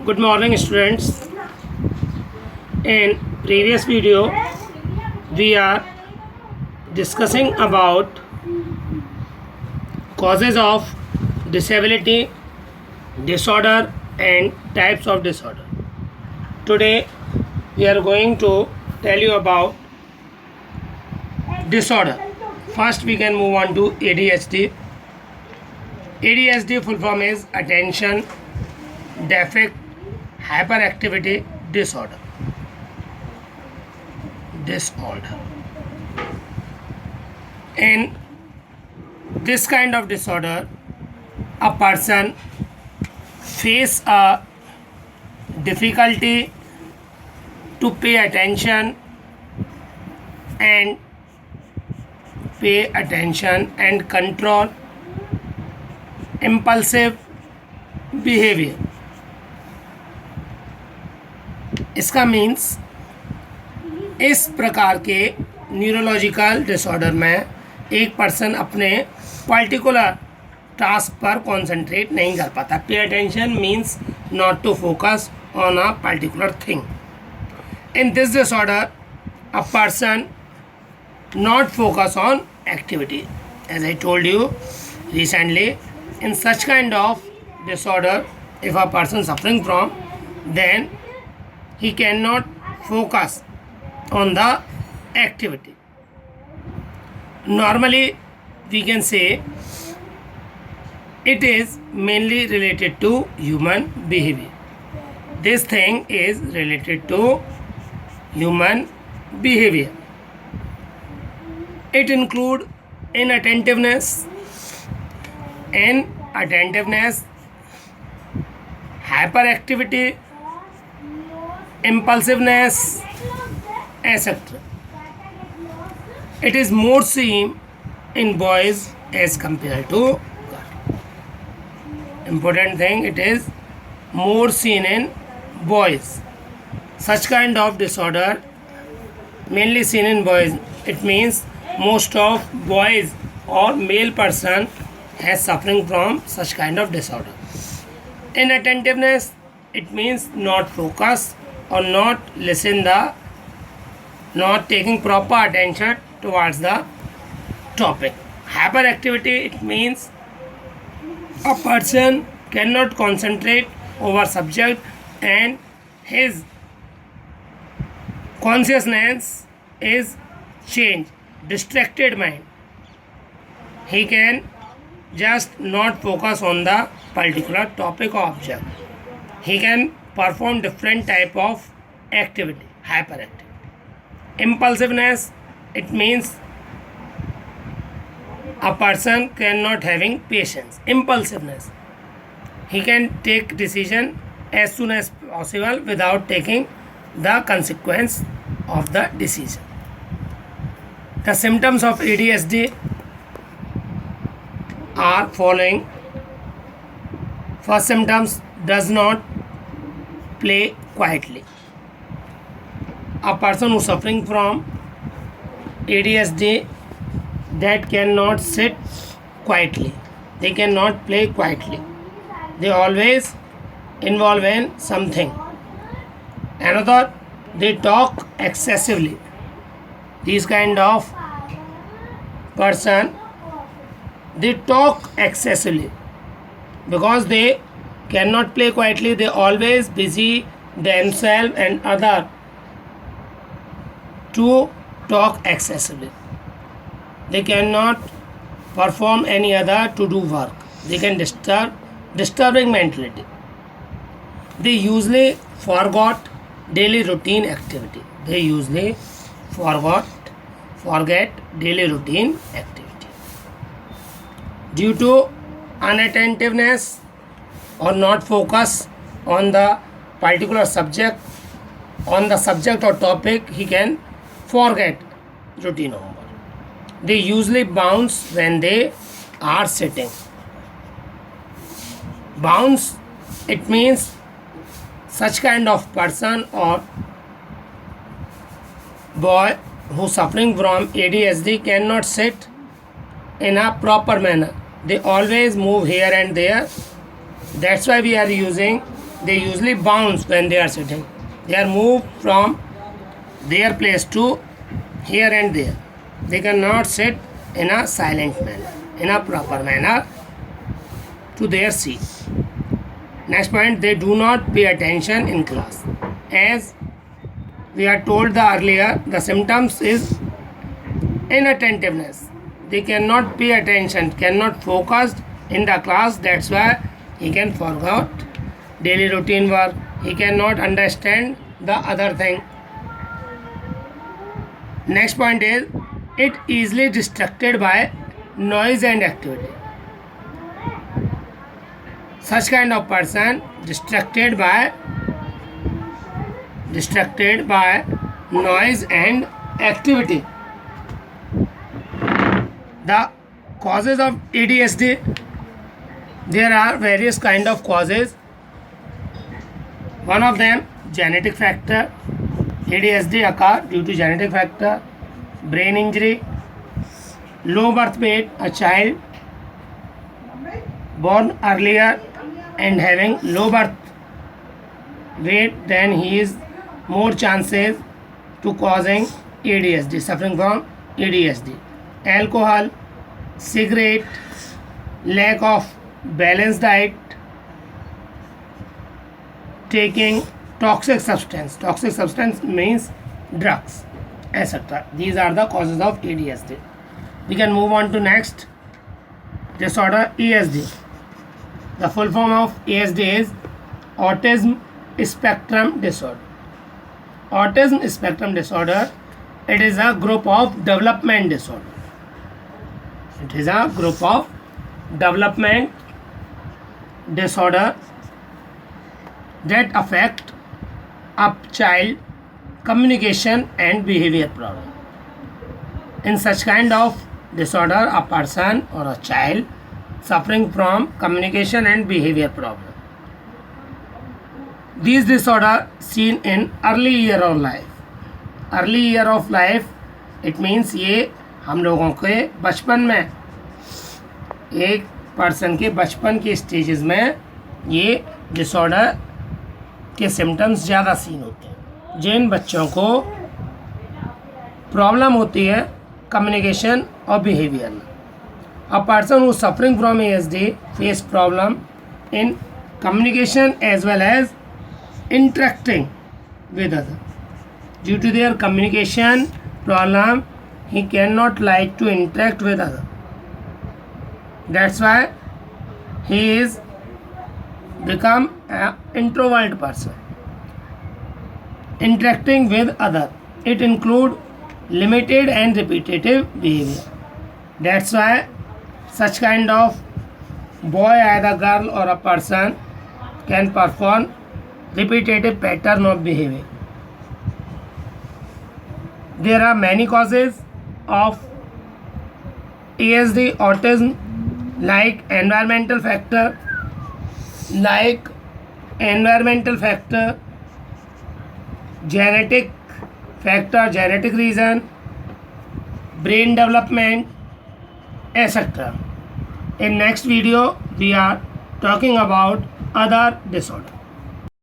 Good morning, students. In previous video we are discussing about causes of disability, disorder and types of disorder. Today we are going to tell you about disorder. First we can move on to ADHD. ADHD full form is attention deficit hyperactivity disorder. In this kind of disorder, a person face a difficulty to pay attention and control impulsive behavior. इसका means इस प्रकार के neurological disorder में एक person अपने particular task पर concentrate नहीं कर पाता. Pay attention means not to focus on a particular thing. In this disorder a person not focus on activity, as I told you recently. In such kind of disorder, if a person suffering from, then he cannot focus on the activity. Normally we can say it is mainly related to human behavior. This thing is related to human behavior. It include inattentiveness, hyperactivity, impulsiveness, etc. It is more seen in boys as compared to girls. Important thing, it is more seen in boys. Such kind of disorder mainly seen in boys. It means most of boys or male person has suffering from such kind of disorder. Inattentiveness, it means not focus or not taking proper attention towards the topic. Hyperactivity, it means a person cannot concentrate over subject and his consciousness is changed. Distracted mind, he can just not focus on the particular topic or object. He can perform different type of activity. Hyperactivity. Impulsiveness, it means a person cannot having patience. Impulsiveness, he can take decision as soon as possible without taking the consequence of the decision. The symptoms of ADHD are following. First symptoms, does not play quietly. A person who suffering from ADHD that cannot sit quietly. They cannot play quietly. They always involve in something. Another, they talk excessively. These kind of person, they talk excessively because they cannot play quietly. They always busy themselves and other to talk excessively. They cannot perform any other to do work. They can disturbing mentality. They usually forgot daily routine activity. They usually forget daily routine activity. Due to unattentiveness or not focus on the particular subject, or topic, he can forget routine homework. They usually bounce when they are sitting. Bounce, it means such kind of person or boy who suffering from ADHD cannot sit in a proper manner. They always move here and there. That's why we are using they usually bounce when they are sitting. They are moved from their place to here and there. They cannot sit in a silent manner, in a proper manner to their seat. Next point, they do not pay attention in class. As we are told earlier, the symptoms is inattentiveness. They cannot pay attention, cannot focus in the class. That's why he can forget daily routine work. He cannot understand the other thing. Next point is, it easily distracted by noise and activity. Such kind of person distracted by noise and activity. The causes of ADHD, there are various kind of causes. One of them, genetic factor. ADHD occur due to genetic factor, brain injury, low birth weight, a child born earlier and having low birth weight, then he is more chances to causing ADHD, suffering from ADHD. Alcohol, cigarette, lack of balanced diet, taking toxic substance means drugs, etc. These are the causes of ADHD. We can move on to next disorder, ASD. The full form of ASD is autism spectrum disorder. Autism spectrum disorder, it is a group of development disorder. It is a group of development disorder that affect a child communication and behavior problem. In such kind of disorder, a person or a child suffering from communication and behavior problem. These disorders seen in early year of life. Early year of life, it means ये हम लोगों के बचपन में, एक person के बचपन के स्टेजेस में ये डिसऑर्डर के सिम्टम्स ज़्यादा सीन होते हैं. जिन बच्चों को प्रॉब्लम होती है कम्युनिकेशन और बिहेवियर में. A person who is suffering from ASD face problem in communication as well as interacting with others. Due to their communication problem, he cannot like to interact with others. That's why he is become an introvert person. Interacting with others, it include limited and repetitive behavior. That's why such kind of boy, either girl or a person, can perform repetitive pattern of behavior. There are many causes of ASD, autism, like environmental factor, genetic factor, genetic reason, brain development, etc. In next video, we are talking about other disorders.